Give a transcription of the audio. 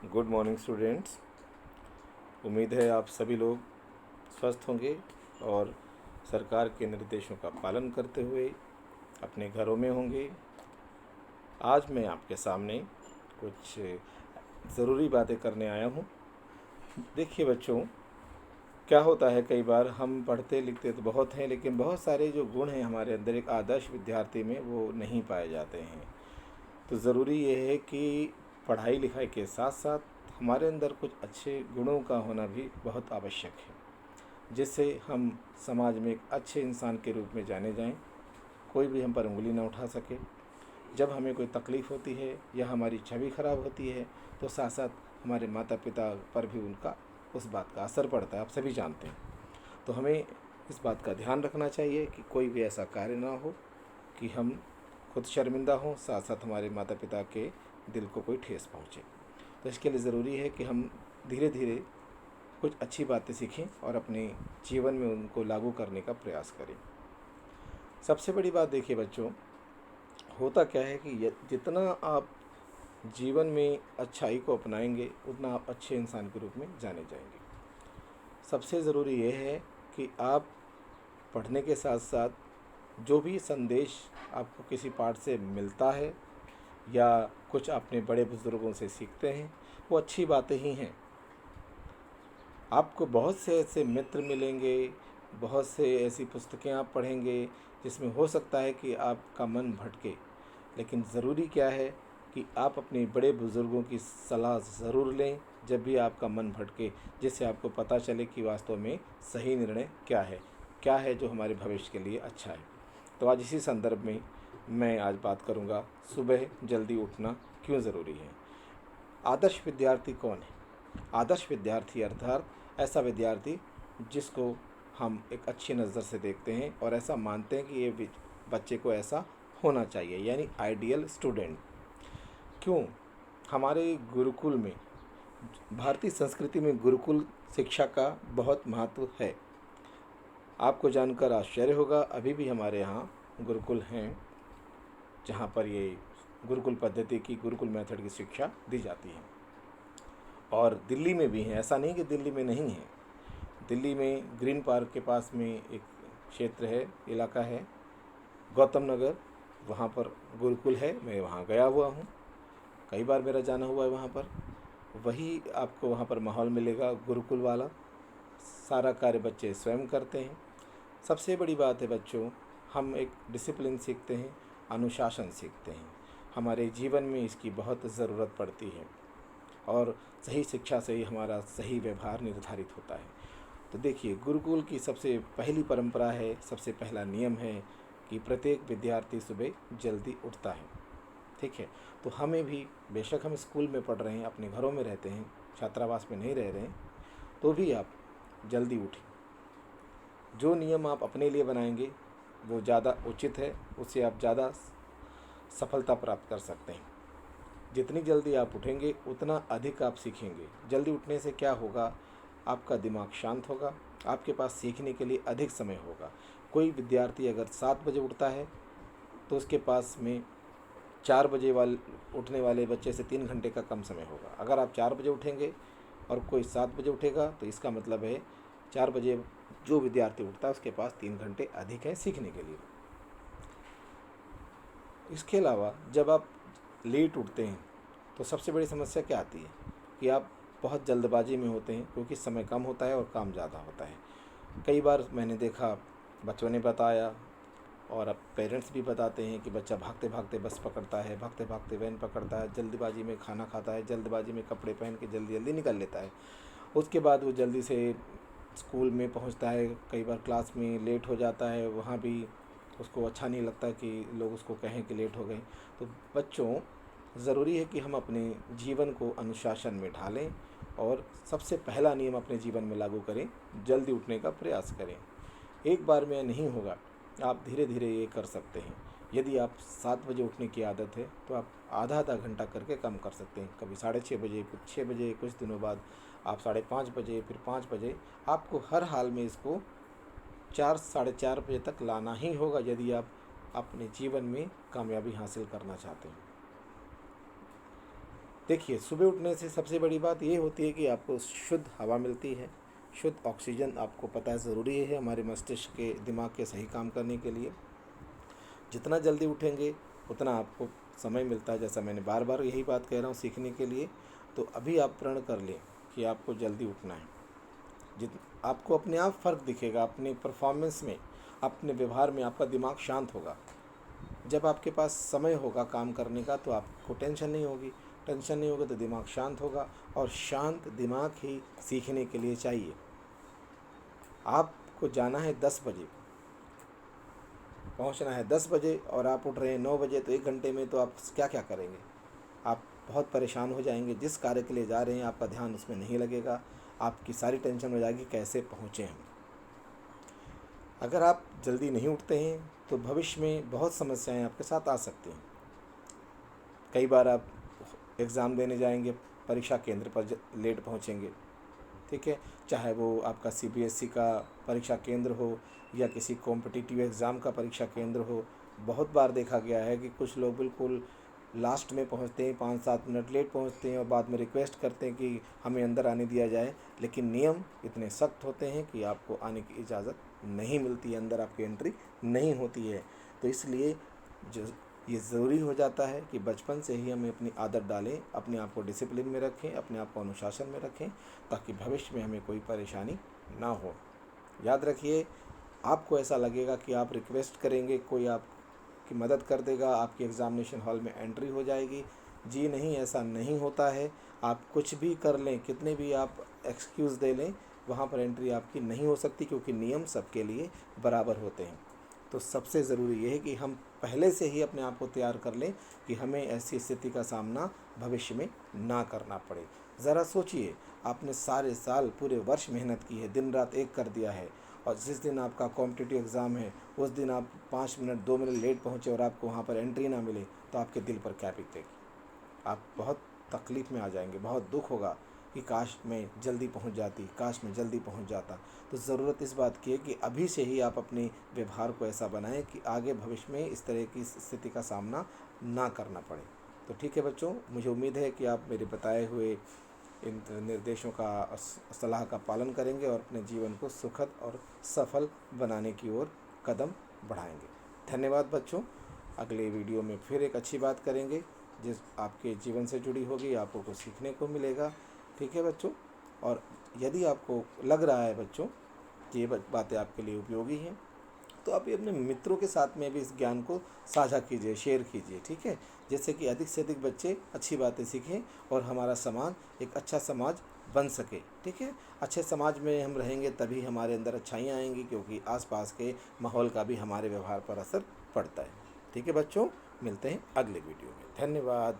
Good morning students. उम्मीद है आप सभी लोग स्वस्थ होंगे और सरकार के निर्देशों का पालन करते हुए अपने घरों में होंगे। आज मैं आपके सामने कुछ ज़रूरी बातें करने आया हूँ। देखिए बच्चों, क्या होता है, कई बार हम पढ़ते लिखते तो बहुत हैं, लेकिन बहुत सारे जो गुण हैं हमारे अंदर एक आदर्श विद्यार्थी में वो नहीं पाए जाते हैं। तो ज़रूरी ये है कि पढ़ाई लिखाई के साथ साथ हमारे अंदर कुछ अच्छे गुणों का होना भी बहुत आवश्यक है, जिससे हम समाज में एक अच्छे इंसान के रूप में जाने जाएं, कोई भी हम पर उंगली ना उठा सके। जब हमें कोई तकलीफ़ होती है या हमारी छवि खराब होती है तो साथ साथ हमारे माता पिता पर भी उनका उस बात का असर पड़ता है, आप सभी जानते हैं। तो हमें इस बात का ध्यान रखना चाहिए कि कोई भी ऐसा कार्य ना हो कि हम खुद शर्मिंदा हों, साथ साथ हमारे माता पिता के दिल को कोई ठेस पहुँचे। तो इसके लिए ज़रूरी है कि हम धीरे धीरे कुछ अच्छी बातें सीखें और अपने जीवन में उनको लागू करने का प्रयास करें। सबसे बड़ी बात देखिए बच्चों, होता क्या है कि जितना आप जीवन में अच्छाई को अपनाएंगे उतना आप अच्छे इंसान के रूप में जाने जाएंगे। सबसे ज़रूरी यह है कि आप पढ़ने के साथ साथ जो भी संदेश आपको किसी पाठ से मिलता है या कुछ अपने बड़े बुज़ुर्गों से सीखते हैं, वो अच्छी बातें ही हैं। आपको बहुत से ऐसे मित्र मिलेंगे, बहुत से ऐसी पुस्तकें आप पढ़ेंगे जिसमें हो सकता है कि आपका मन भटके, लेकिन ज़रूरी क्या है कि आप अपने बड़े बुज़ुर्गों की सलाह ज़रूर लें जब भी आपका मन भटके, जिससे आपको पता चले कि वास्तव में सही निर्णय क्या है जो हमारे भविष्य के लिए अच्छा है। तो आज इसी संदर्भ में मैं आज बात करूंगा, सुबह जल्दी उठना क्यों ज़रूरी है। आदर्श विद्यार्थी कौन है? आदर्श विद्यार्थी अर्थात ऐसा विद्यार्थी जिसको हम एक अच्छी नज़र से देखते हैं और ऐसा मानते हैं कि ये बच्चे को ऐसा होना चाहिए, यानी आइडियल स्टूडेंट। क्यों? हमारे गुरुकुल में, भारतीय संस्कृति में गुरुकुल शिक्षा का बहुत महत्व है। आपको जानकर आश्चर्य होगा, अभी भी हमारे यहाँ गुरुकुल हैं जहाँ पर ये गुरुकुल पद्धति की, गुरुकुल मेथड की शिक्षा दी जाती है। और दिल्ली में भी हैं, ऐसा नहीं कि दिल्ली में नहीं है। दिल्ली में ग्रीन पार्क के पास में एक क्षेत्र है, इलाका है गौतम नगर, वहाँ पर गुरुकुल है। मैं वहाँ गया हुआ हूँ, कई बार मेरा जाना हुआ है वहाँ पर। वही आपको वहाँ पर माहौल मिलेगा गुरुकुल वाला। सारा कार्य बच्चे स्वयं करते हैं। सबसे बड़ी बात है बच्चों, हम एक डिसिप्लिन सीखते हैं, अनुशासन सीखते हैं। हमारे जीवन में इसकी बहुत ज़रूरत पड़ती है और सही शिक्षा से ही हमारा सही व्यवहार निर्धारित होता है। तो देखिए, गुरुकुल की सबसे पहली परंपरा है, सबसे पहला नियम है कि प्रत्येक विद्यार्थी सुबह जल्दी उठता है। ठीक है, तो हमें भी, बेशक हम स्कूल में पढ़ रहे हैं, अपने घरों में रहते हैं, छात्रावास में नहीं रह रहे हैं, तो भी आप जल्दी उठें। जो नियम आप अपने लिए बनाएंगे वो ज़्यादा उचित है, उससे आप ज़्यादा सफलता प्राप्त कर सकते हैं। जितनी जल्दी आप उठेंगे उतना अधिक आप सीखेंगे। जल्दी उठने से क्या होगा, आपका दिमाग शांत होगा, आपके पास सीखने के लिए अधिक समय होगा। कोई विद्यार्थी अगर 7 बजे उठता है तो उसके पास में 4 बजे उठने वाले बच्चे से 3 घंटे का कम समय होगा। अगर आप 4 बजे उठेंगे और कोई 7 बजे उठेगा तो इसका मतलब है 4 बजे जो विद्यार्थी उठता है उसके पास 3 घंटे अधिक हैं सीखने के लिए। इसके अलावा जब आप लेट उठते हैं तो सबसे बड़ी समस्या क्या आती है कि आप बहुत जल्दबाजी में होते हैं, क्योंकि समय कम होता है और काम ज़्यादा होता है। कई बार मैंने देखा, बच्चों ने बताया और अब पेरेंट्स भी बताते हैं कि बच्चा भागते भागते बस पकड़ता है, भागते भागते वैन पकड़ता है, जल्दबाजी में खाना खाता है, जल्दबाजी में कपड़े पहन के जल्दी जल्दी निकल लेता है। उसके बाद वो जल्दी से स्कूल में पहुंचता है, कई बार क्लास में लेट हो जाता है, वहाँ भी उसको अच्छा नहीं लगता कि लोग उसको कहें कि लेट हो गए। तो बच्चों, ज़रूरी है कि हम अपने जीवन को अनुशासन में ढालें और सबसे पहला नियम अपने जीवन में लागू करें, जल्दी उठने का प्रयास करें। एक बार में नहीं होगा, आप धीरे धीरे ये कर सकते हैं। यदि आप 7 बजे उठने की आदत है तो आप आधा आधा घंटा करके कम कर सकते हैं। कभी 6:30 बजे, कुछ 6 बजे, कुछ दिनों बाद आप 5:30 बजे, फिर 5 बजे। आपको हर हाल में इसको 4 साढ़े 4 बजे तक लाना ही होगा यदि आप अपने जीवन में कामयाबी हासिल करना चाहते हैं। देखिए, सुबह उठने से सबसे बड़ी बात ये होती है कि आपको शुद्ध हवा मिलती है, शुद्ध ऑक्सीजन आपको पता है ज़रूरी है हमारे मस्तिष्क के, दिमाग के सही काम करने के लिए। जितना जल्दी उठेंगे उतना आपको समय मिलता है, जैसा मैंने बार बार यही बात कह रहा हूँ सीखने के लिए। तो अभी आप प्रण कर लें कि आपको जल्दी उठना है। जित आपको अपने आप फ़र्क दिखेगा, अपने परफॉर्मेंस में, अपने व्यवहार में आपका दिमाग शांत होगा। जब आपके पास समय होगा काम करने का तो आपको टेंशन नहीं होगी, टेंशन नहीं होगा तो दिमाग शांत होगा, और शांत दिमाग ही सीखने के लिए चाहिए। आपको जाना है 10 बजे, पहुंचना है 10 बजे और आप उठ रहे हैं 9 बजे, तो 1 घंटे में तो आप क्या क्या करेंगे? आप बहुत परेशान हो जाएंगे। जिस कार्य के लिए जा रहे हैं आपका ध्यान उसमें नहीं लगेगा, आपकी सारी टेंशन हो जाएगी कैसे पहुँचें हम। अगर आप जल्दी नहीं उठते हैं तो भविष्य में बहुत समस्याएं आपके साथ आ सकती हैं। कई बार आप एग्ज़ाम देने जाएंगे, परीक्षा केंद्र पर लेट पहुंचेंगे, ठीक है, चाहे वो आपका सीबीएसई का परीक्षा केंद्र हो या किसी कॉम्पिटिटिव एग्ज़ाम का परीक्षा केंद्र हो। बहुत बार देखा गया है कि कुछ लोग बिल्कुल लास्ट में पहुंचते हैं, 5-7 मिनट लेट पहुंचते हैं और बाद में रिक्वेस्ट करते हैं कि हमें अंदर आने दिया जाए, लेकिन नियम इतने सख्त होते हैं कि आपको आने की इजाज़त नहीं मिलती है, अंदर आपकी एंट्री नहीं होती है। तो इसलिए जो ये ज़रूरी हो जाता है कि बचपन से ही हमें अपनी आदत डालें, अपने आप को डिसिप्लिन में रखें, अपने आप को अनुशासन में रखें, ताकि भविष्य में हमें कोई परेशानी ना हो। याद रखिए, आपको ऐसा लगेगा कि आप रिक्वेस्ट करेंगे, कोई आपकी मदद कर देगा, आपकी एग्ज़ामिनेशन हॉल में एंट्री हो जाएगी। जी नहीं, ऐसा नहीं होता है। आप कुछ भी कर लें, कितने भी आप एक्सक्यूज़ दे लें, वहाँ पर एंट्री आपकी नहीं हो सकती, क्योंकि नियम सबके लिए बराबर होते हैं। तो सबसे ज़रूरी ये है कि हम पहले से ही अपने आप को तैयार कर लें कि हमें ऐसी स्थिति का सामना भविष्य में ना करना पड़े। ज़रा सोचिए, आपने सारे साल पूरे वर्ष मेहनत की है, दिन रात एक कर दिया है, और जिस दिन आपका कॉम्पिटिटिव एग्ज़ाम है उस दिन आप 5 मिनट 2 मिनट लेट पहुँचे और आपको वहाँ पर एंट्री ना मिले, तो आपके दिल पर क्या बीतेगी? आप बहुत तकलीफ़ में आ जाएंगे, बहुत दुख होगा कि काश मैं जल्दी पहुंच जाती, काश मैं जल्दी पहुंच जाता। तो ज़रूरत इस बात की है कि अभी से ही आप अपने व्यवहार को ऐसा बनाएं कि आगे भविष्य में इस तरह की स्थिति का सामना ना करना पड़े। तो ठीक है बच्चों, मुझे उम्मीद है कि आप मेरे बताए हुए इन निर्देशों का, सलाह का पालन करेंगे और अपने जीवन को सुखद और सफल बनाने की ओर कदम बढ़ाएंगे। धन्यवाद बच्चों। अगले वीडियो में फिर एक अच्छी बात करेंगे जिस आपके जीवन से जुड़ी होगी, आपको कुछ सीखने को मिलेगा। ठीक है बच्चों, और यदि आपको लग रहा है बच्चों कि ये बातें आपके लिए उपयोगी हैं, तो आप अपने मित्रों के साथ में भी इस ज्ञान को साझा कीजिए, शेयर कीजिए, ठीक है, जिससे कि अधिक से अधिक बच्चे अच्छी बातें सीखें और हमारा समाज एक अच्छा समाज बन सके। ठीक है, अच्छे समाज में हम रहेंगे तभी हमारे अंदर अच्छाइयाँ आएंगी, क्योंकि आसपास के माहौल का भी हमारे व्यवहार पर असर पड़ता है। ठीक है बच्चों, मिलते हैं अगले वीडियो में। धन्यवाद।